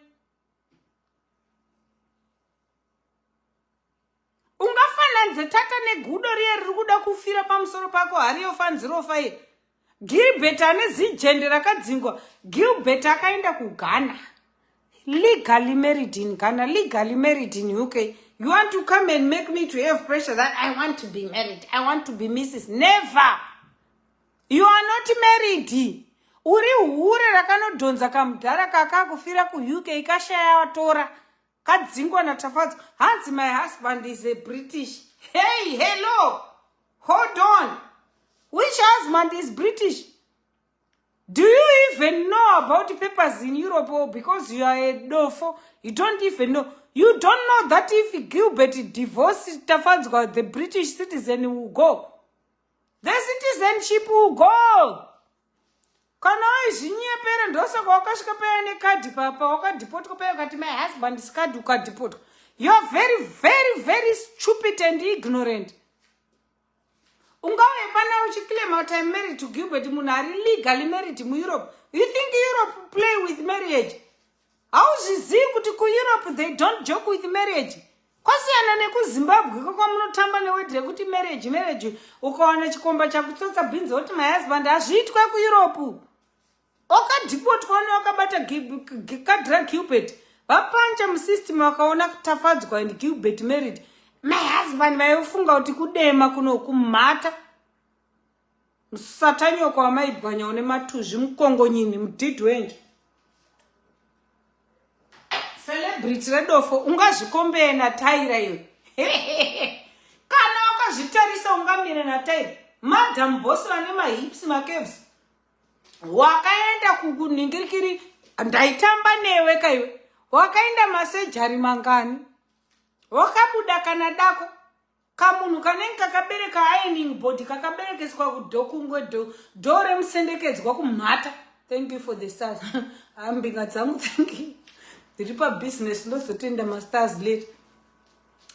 Ungafananidze tata negudo riye riri kuda kufira pamusoro pako hariyo fanzirofa ye. Gilbert ane zijende rakadzingwa. Gilbert akaenda kuGhana. Legally married in Ghana, legally married in UK. You want to come and make me to have pressure that I want to be married. I want to be Mrs. Never. You are not married. Uri hure rakanodhonza kamudhara kakakufira ku UK kashaya watora. Kadzingwa natafadza. Hanzi my husband is a British. Hey, hello. Hold on. Which husband is British? Do you even know about papers in Europe? Or because you are a dofo, you don't even know. You don't know that if Gilbert divorced Tafadzwa, the British citizen will go. The citizenship will go. Kana izhinye pere ndosa kwa wakashika pere ne kadi papa wakadeport kwa pere kati my husband is kadi ukadeport. You are very, very, very stupid and ignorant. Ungawe pana uchiclaim that I'm married to Gilbert Munari, legally married in Europe. You think Europe play with marriage? How is it ku Europe they don't joke with marriage? Kwasiyana neku Zimbabwe kwa munotamba newedre kuti marriage ukawana chikomba chakutsotsa bhinzi kuti my husband azviitwa ku Europe. Wakadeport kwani wakabata kadra Gilbert. Vapanja musystem wakaona kutafadzwa and Gilbert married. My husband vaifunga kuti kudema kuno kumhata. Satanyoka wamaibwanya une matuzvi mukongonyini mudhidhi wenje. Celebrity redofo ungazvikombeye nataira iyo. Kana wakazvitarisa ungamire nataira. Madam boss vane mahips macaves. Wakaenda kukuningirikiri ndaitamba newe kaiwe. Wakaenda masejari mangani. Wakabuda kana dako. Kamunhu kanenge kakabereka ironing board kakaberekeswa kudhokungwe dore musendekedzwa kumhata. Thank you for the stars. Ambinga dzangu thank you. Diripa business ndozotenda masters late.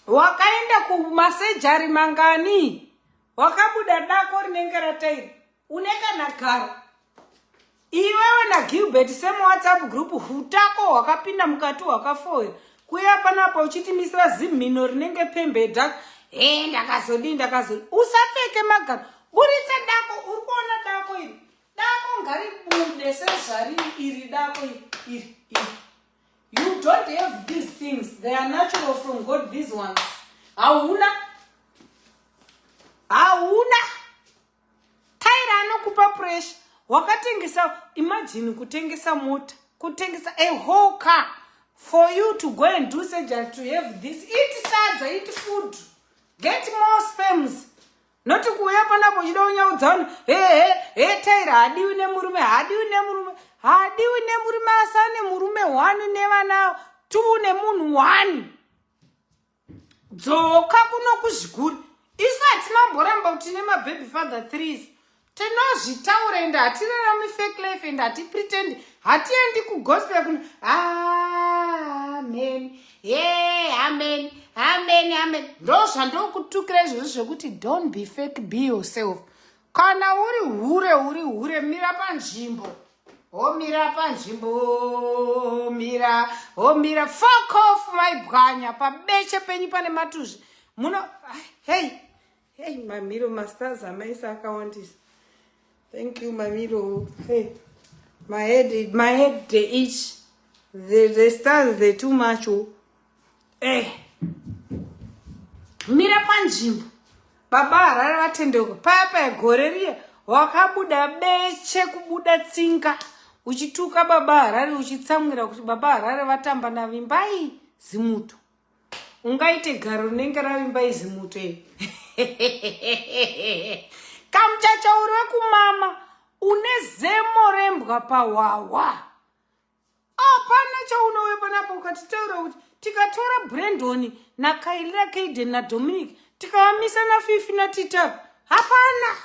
Wakaenda kumasejari mangani. Wakabuda dako rinenge ratairi. Uneka nagara. Iwewe na Gilbert same WhatsApp group hutako wakapinda mukati wakafoya. Kuya panapa uchitimisira zimhino rinenge pembedha. Ndakazodi. Usapfeke magara. Buritsa dako, uri kuona dako iri. Dako ngaribude sezvari iri dako iri. You don't have these things. They are natural from God, these ones. Hauna. Taira anokupa pressure. Wakatengesa, imagine kutengesa mota. Kutengesa a whole car. For you to go and do surgery to have this. Eat sadza, eat food. Get more sperms. Not to go up and up, you don't know done. Hey, Taira, hadiwi ne murume. Hadiwi ne murume asane murume one never now. Two ne moon one. Zoka kuno kuzhiguri. Isa atina mboramba utinema baby father threes. Tinozvitaura ende hatirarami fake life ende hatipretend hatiendi kugospel kuno amen amen ndozvandokutukira izvozvo zvekuti don't be fake, be yourself. kana uri hure mira panzvimbo. Mira panzvimbo, mira. Fuck off my bwanya. Pabeche penyu pane matuzhi. Hey, Mamiro masters amaisa akawandisa. Thank you, Mamiro. Hey, my head, they itch. The stars, they too much. Hey, mira panzvimbo. Baba harare vatendeuka. Papa gore riya wakabuda beche kubuda tsinga. Uchituka baba harare uchitsamwira kuti baba harare vatamba navimbai zimuto. Ungaite garo rinenge ravimbai zimuto iri. Kamuchacha uri wekumama une zemo rembwa pawawa. Apana chaunouya panapo ukatitaura kuti tikatora Brandon naKailira Kaden naDominic tikavamisa naFifi naTitaku. Hapana,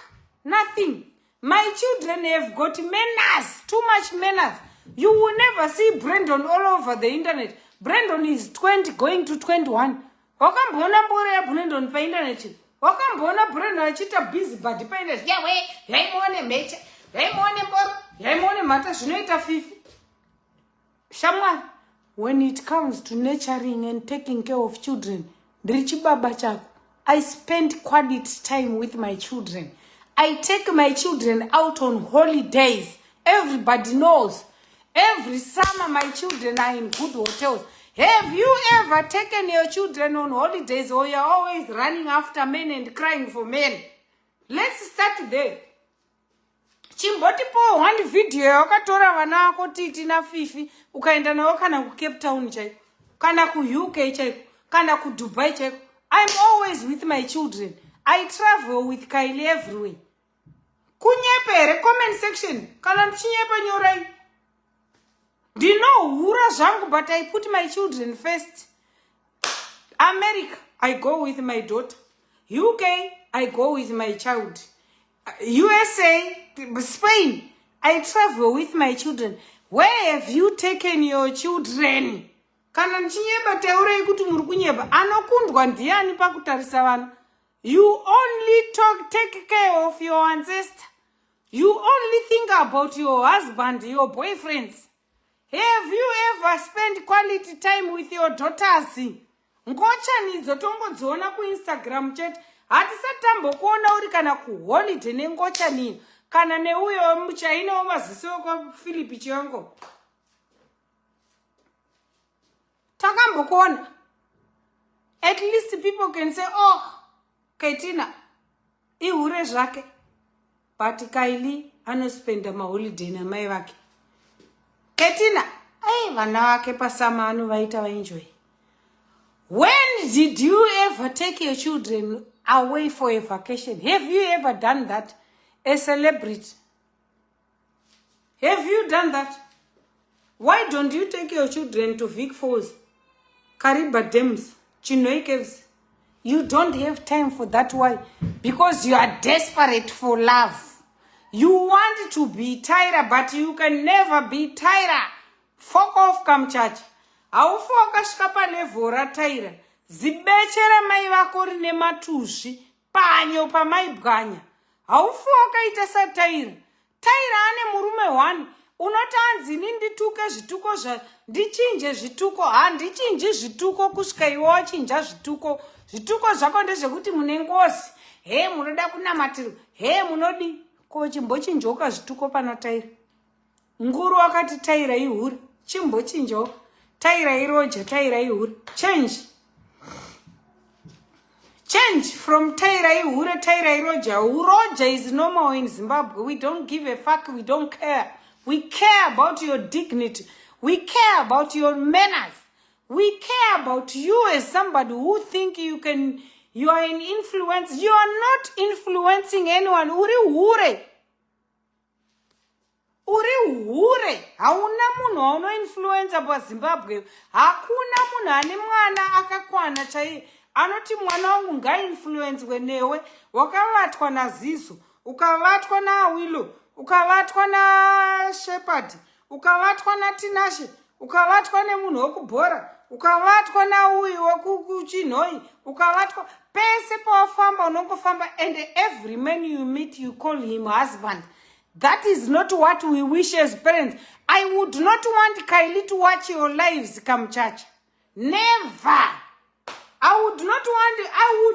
nothing. My children have got manners, too much manners. You will never see Brandon all over the internet. Brandon is 20 going to 21. Wakambona mbore ya Brandon pa internet. Wakambona Brandon achita busy body pa internet. Yeah, we, yaimone mecha, yaimone mboro, yaimone mata zvinoita Fifi. Shamwari, when it comes to nurturing and taking care of children, ndirichi baba chako. I spend quality time with my children. I take my children out on holidays. Everybody knows. Every summer my children are in good hotels. Have you ever taken your children on holidays or you're always running after men and crying for men? Let's start there. Chimbotipo one video wakatora vana vako Titi na Fifi ukaenda nawo kana ku Cape Town chaiko kana ku UK chaiko kana ku Dubai chaiko. I'm always with my children. I travel with Kylie everywhere. Kunyepere comment section. Kana mchinyepa nyorai. Hura zvangu, but I put my children first. America, I go with my daughter. UK, I go with my child. USA, Spain, I travel with my children. Where have you taken your children? Kana mchinyeba teure ikuti murukunyeba. Anokundwa ndiani pakutarisa vana. You only take care of your ancestor. You only think about your husband, your boyfriends. Have you ever spent quality time with your daughters? Ngocha nidzo tongodziona ku Instagram chat. Hatisatambo kuona uri kana ku holiday nengocha nini. Kana neuyo muchaina wamaziso kwa Philip Chiongo. Takambokuona. At least people can say, oh, Kaitina, ihure zvake. But Kylie anospenda maholiday na mai vake. Kaitina, vana vake pasama anovaita vaenjoy. When did you ever take your children away for a vacation? Have you ever done that? A celebrity? Have you done that? Why don't you take your children to Vic Falls, Kariba Dams, Chinhoyi Caves? You don't have time for that. Why? Because you are desperate for love. You want to be Tyra, but you can never be Tyra. Fuck off, Kamchachi. Haufu wakashika level ra Tyra. Zibechera mai vako rine matushi. Panyo pa mai bwanya. Haufu wakaita sa Tyra. Tyra ane murume wani. Unotanzi ndituke zvituko ndichinje zvituko. Handichinje zvituko kusvika iwe wachinja zvituko. Zvituko zvako ndezvekuti mune ngozi. Munoda kunamatira. Munodi ko chimbochinjoka zvituko pana Tyra. Nguru wakati Tyra ihuri. Chimbochinjoka. Tyra iroja, Tyra ihuri. Change from Tyra ihure, Tyra iroja. Uroja is normal in Zimbabwe. We don't give a fuck. We don't care. We care about your dignity. We care about your manners. We care about you as somebody who think you are an influence. You are not influencing anyone. Uri hure. Hauna munhu wauno influencer pa Zimbabwe. Hakuna munhu ane mwana akakwana chai. Anoti mwana wangu nga influence wenewe. Wakavatwa na Zizo. Ukavatwa na Awilo. Ukavatwa na Shepherd. Ukavatwa na Tinashe. Ukavatwa ne munhu wokubhora. Ukavatwa na uyu wokuChinhoyi. Ukavatwa pese pawafamba unongofamba, and every man you meet you call him husband. That is not what we wish as parents. I would not want Kylie to watch your lives come church. Never. I would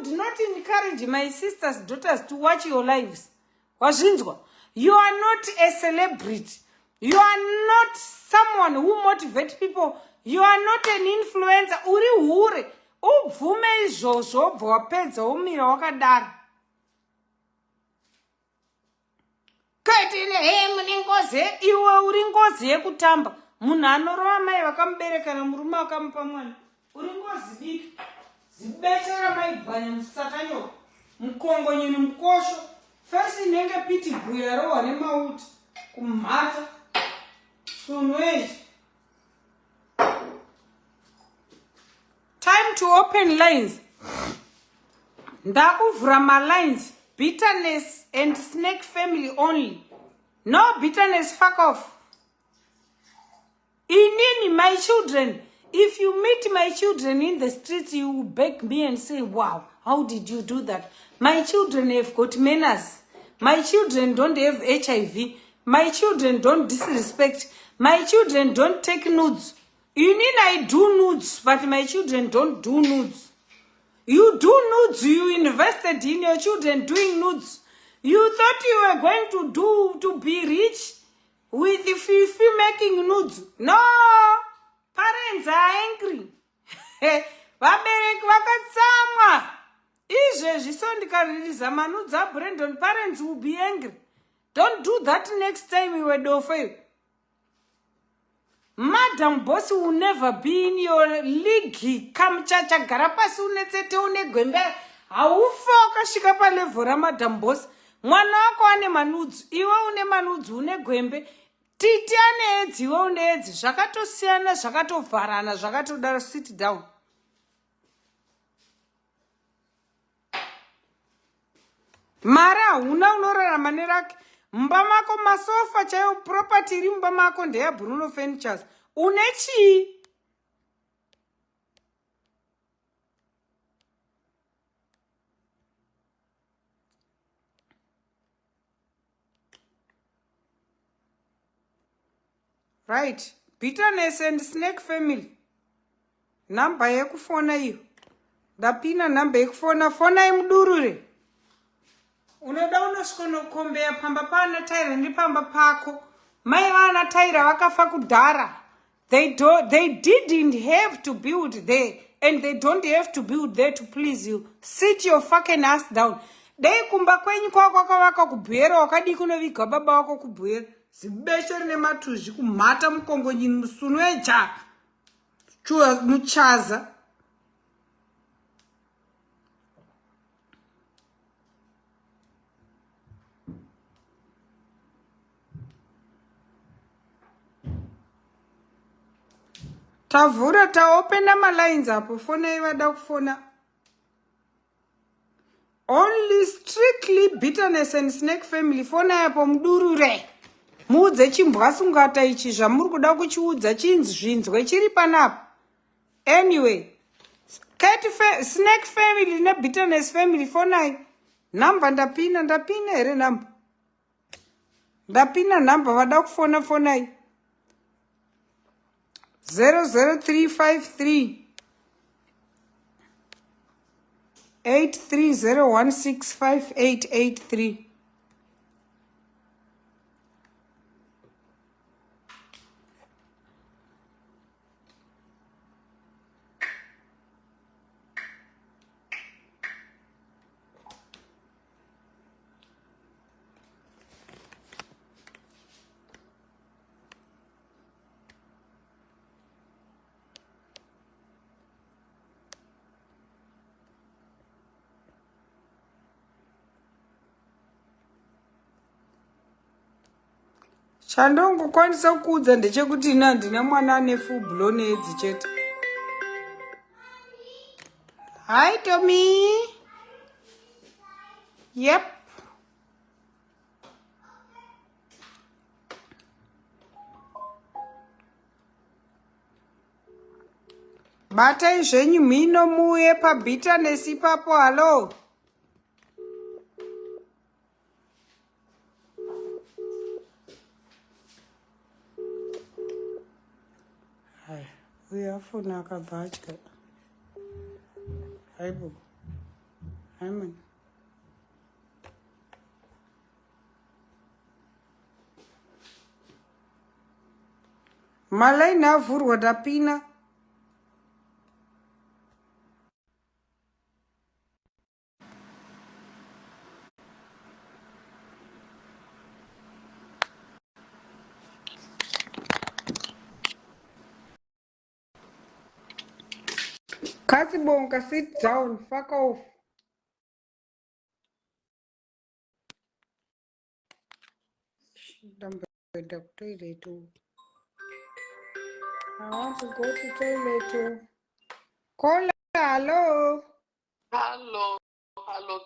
not encourage my sisters' daughters to watch your lives. You are not a celebrity. You are not someone who motivates people. You are not an influencer. Uri hure. Ubvume izvozvo bva wapedza umira wakadaro. Kaitire mune ngozi, iwe uri ngozi yekutamba. Munhu anorova mai vakamubereka namurume akamupa mwana. Uri ngozi diki. Zibetera maibhanya musakanyoka. Mukongonyeni mukosho. Fesi inenge piti bhuya rohwa nemauti. Kumhata. Sunweji. Time to open lines. Ndakuvhura malines. Bitterness and snake family only. No bitterness, fuck off. Inini, my children. If you meet my children in the streets, you will beg me and say, wow, how did you do that? My children have got manners. My children don't have HIV. My children don't disrespect. My children don't take nudes. You mean I do nudes, but my children don't do nudes. You do nudes. You invested in your children doing nudes. You thought you were going to be rich with if you making nudes. No. Parents are angry. Vabereki vakatsamwa. Izvezvi so ndikaririza manudzi aBrandon, parents will be angry. Don't do that next time you were dofe. Madam boss will never be in your league. Come chacha garapasi unetsete unegwembe. Haufa wakashika pa level ra madam boss. Mwana wako ane manudzi, iwe une manudzi unegwembe. Titi ane edzi, iwe une edzi. Zvakatosiyana, zvakatovharana, zvakatodaro sit down. Mara una unorarama nerake. Mumba mako masofa chaiyo property iri mumba mako ndeya Bruno Furnitures. Une chii? Right. Bitterness and snake family. Namba yekufona iyo. Ndapina namba yekufona. Fona imudurure. Unoda unosikono kombeya pamba pana taira ndi pamba pako. Mai vana taira vakafa kudhara. They didn't have to build there. And they don't have to build there to please you. Sit your fucking ass down. Dei kumba kwenyu kwa waka kubwera wakadi kunoviga baba wako kubwera. Zibeshere nematuzhi kumhata mukongonyini musunweja. Chua muchaza. Tavura taopenda malines apo fona ivada kufona. Only strictly bitterness and snake family fona yapo mudurure. Muudze chimbwasungata ichi zvamuri kuda kuchiudza chinzvinzwe chiri panapa. Anyway, snake family ne bitterness family fonai. Namba ndapina here namba. Ndapina namba vada kufona fonai. 00353 8301658883. Chandongokwanisa kuudza ndechekuti ndina mwana ane full blown edzi chete. Hi Tommy. Yep. Batai zvenyu mhino muye pabitterness ipapo. Halo. Hai, uyafuna akabva atya. Haibo. Haimani. Malaini avhurwa tapina. Kasibonga, sit down, fuck off. Ndambeda kutoilet. I want to go to toilet. Kola, hello. Hello,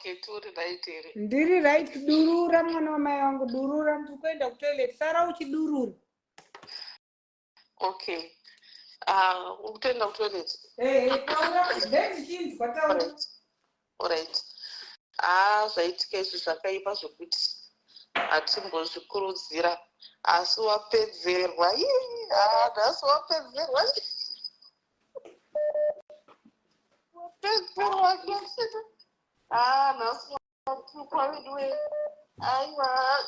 Keturi right here. Ndiri right durura mwana wa mai wangu durura mtukwenda kutoilet. Sara uchidurura. Okay. Ukutenda kutoilet. Taura, then chinzwa taura. Alright. Zvaitika izvi zvakaipa zvokuti hatimbozvikurudzira asi wapedzerwa. Nhasi wapedzerwa. Wapedzerwa kwasina. Nhasi watukwa wedu. Aiwa.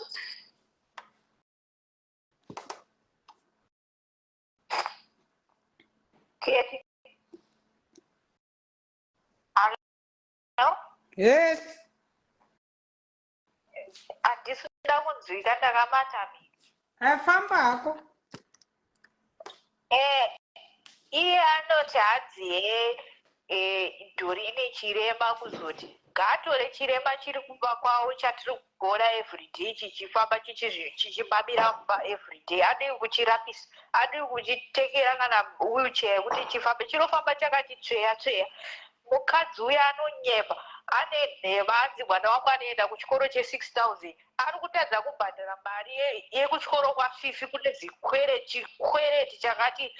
Keti. Hello? Yes. Handisida kunzwika ndakamata miri. Famba hako. Iye anoti hadziye dhori ine chirema kuzoti ngatore chirema chiri kumba kwawo chatiri kugona everyday chichifamba chichimamira mumba everyday. Adii kuchirapisa, adii kuchitekera kana wheelchair yekuti chifambe, chinofamba chakati tsveya. Mukadzi uya anonyemba, ane nhevanzi, mwana wangu anoenda kuchikoro che6,000 ari kutadza kubhadhara mari yekuchikoro kwaFifi kune chikwereti chakati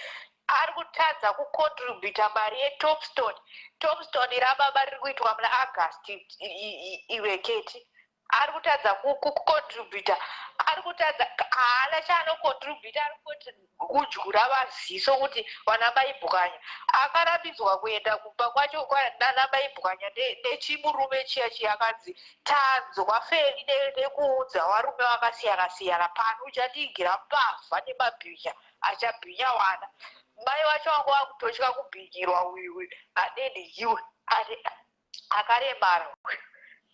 ari kutadza kucontributa mari yeTopstone. Topstone rababa riri kuitwa muna August iwe Keti. Ari kutadza kucontributa, ari kutadza haana chaanocontributa, ari kuti kudyura maziso kuti vana maibhukanya. Akarambidzwa kuenda kumba kwacho nana maibhukanya nechimurume chiya akanzi tanzwa feri nekuudza varume vakasiyana pano uchatiigira mbavha nemabhinya achabhinya wana. Mai vacho vangu vakutotya kubhinyirwa uyu aneni iwe akaremara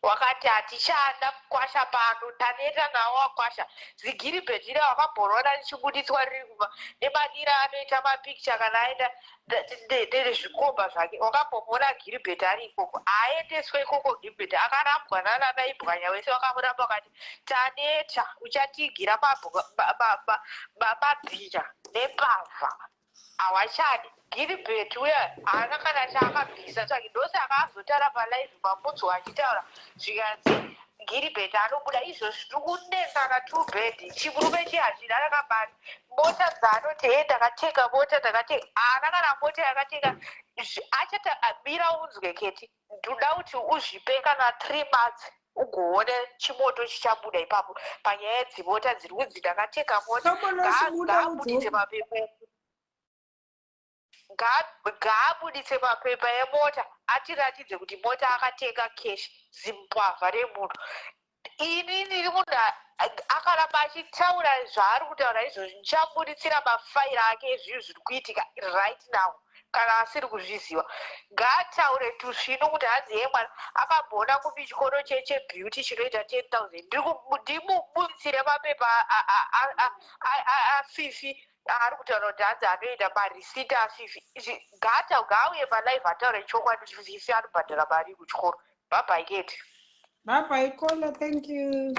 wakati hatichada kukwasha pano, taneta nawo wakwasha zigiribheti wakamboroona richibuditswa riri kuma nemadira anoita mapikicha kana aenda nezvikomba zvake. Wakambomona giribheti ari ikoko, aendeswe ikoko giribheti akarambwa nana maibhukanya wese wakamuramba wakati taneta uchatigira mabhinya nembavha hawachadi. Giribheti uya haana kana chaakabvisa tsvaki ndosaka azotara palive mambudzi achitaura zvikanzi Giribheti anobuda izvozvi tiri kunetsana 2 bed chimurume chihachina rakabari mota dzaanoti ndakatenga mota haana kana mota yakatenga. Achatamira unzwe Keti, ndoda kuti uzvipe kana 3 months ugoone chimoto chichabuda ipapo panyaya dzimota dziri kunzi ndakatenga mota. Ngaabudise mapepa ngaabudise mapepa emota atiratidze kuti mota akatenga keshi zimbavha remunhu. Inini munhu akaramba achitaura zvaari kutaura izvozvi ndichamuditsira mafaira ake ezvinhu zviri kuitika right now kana asiri kuzviziva. Ngaataure tuzvino kuti hanzi yemwana akamboona kupi chikoro chebeauty chinoita 10,000 ndimubuditsire mapepa aFifi ari kutaura kuti hanzi anoenda marisiti aFifi. Ngaauye palive ataure chokwadi kuti Fifi anobhadhara mari kuchikoro. Bye Keti. Bye Kola, thank you.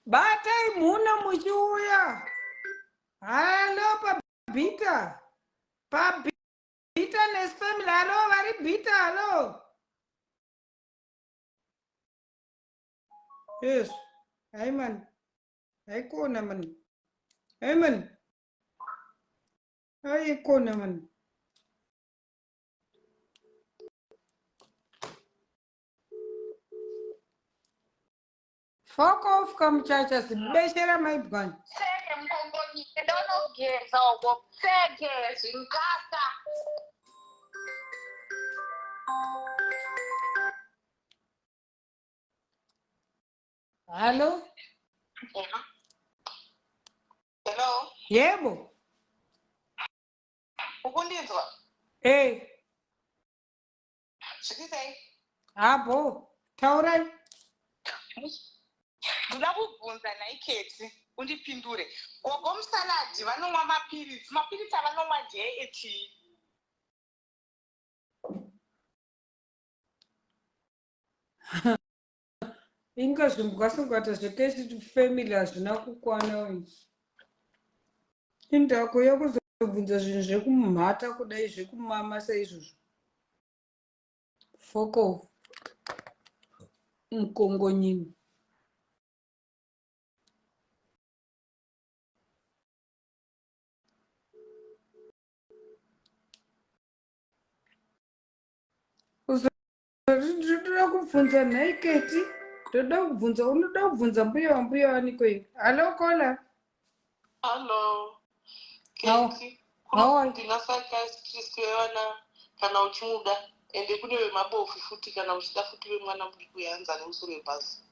Batai muna muchiuya. Hello Pabita. Pabita nesfamily. Hello vari Bita. Hello. Yes. Hey man. Hey kona man. Amen. Aikona man. Fuck off kamuchacha sibeshera maibwana. Seke mkongoni ndonogeza uko. Seke zvinkasa. Hello? Hello. Yebo. Ukundizwa? Hey. Zvikisei? Abo. Taurai. Ndoda kubvunza naiketi undipindure. Gogo musanadhi vanomwa mapirisi. Mapirisi avanomwa JHE. Inga zvimbwasungwata zvekesi family hazvina kukwana uyu. Indako yakuzobvunza zvinhu zvekumhata kudai zvekumama saizvozvo. Fuck off. Mkongonyini. Ndoda kubvunza nhai Keti. Ndoda kubvunza, unoda kubvunza mbuya wambuya waniko here. Halo Kola. Hello. How Keti. are you? Ndinasakasitisi vevana kana uchimuda ende kune vemabofu futi kana uchida futi vemwana muri kuyanza nemusoro webhazi.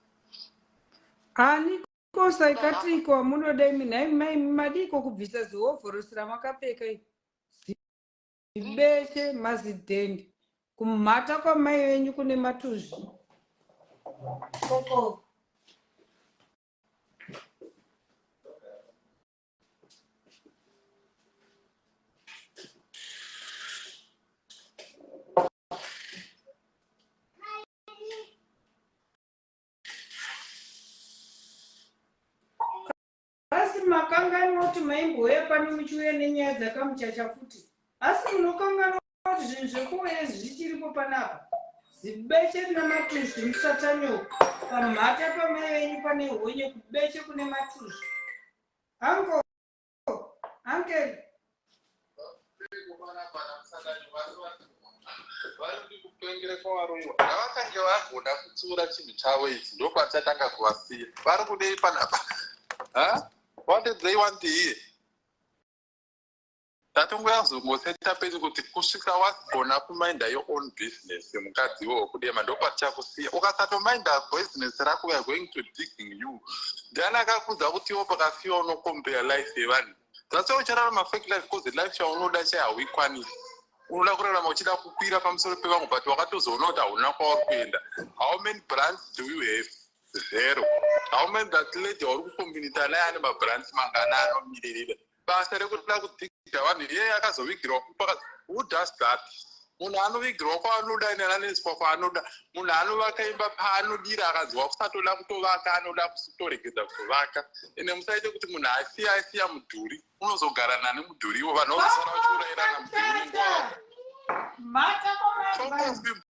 Aniko saikatiko wamunodai minhai mai madiko kubvisa zihovhorosi ramakapfeka iri. Zibeshe mazidhendi. Kumhata kwamai venyu kune matuzvi. Koko. Asi makangani kuti maimboya pano muchiuya nenyaya dzakamuchacha futi. Asi munokangana kuti zvinhu zvekuuya zvichiripo panapa. Zibeshe namatuzvi musatanyoka. Pamhata pamai venyu pane honye kubeshe kune matuzvi. Ango. Uncle. Vakange vagona kutsiura chinhu chavo ichi ndokwatatanga kuvasiya. Vari kudei panapa? What did they want here? Tatongoyazongoseta pedu kuti kusvika wagona kumainda your own business mukadzi wokudema ndokwatichakusiya. Ukasatomainda business rako we are going to digging you. Ndiani akakudza kuti iwo pakasiyiwa unokombera life yevanhu? That's why uchararama fake life because life chaunoda chahauikwanisi. Unoda kurarama uchida kukwira pamusoro pevamwe but wakatozoona kuti hauna kwauri kuenda. How many brands do you have? Zero. How many that lady uri kukombinita naye ane mabrands mangana anomirira? Basa rekuda kudziga vanhu iye akazovigirwa kupaka. Who does that? Munhu anovigirwa kwaanoda ine anoiswa kwaanoda. Munhu anovaka imba paanodira akazwa kusatoda kutovaka anoda kutoregedza kutovaka. Ene musaite kuti munhu asiya mudhuri unozogara nani mudhuri iwo vanhu vazosara vachiurayirana mudhuri. Mata kwa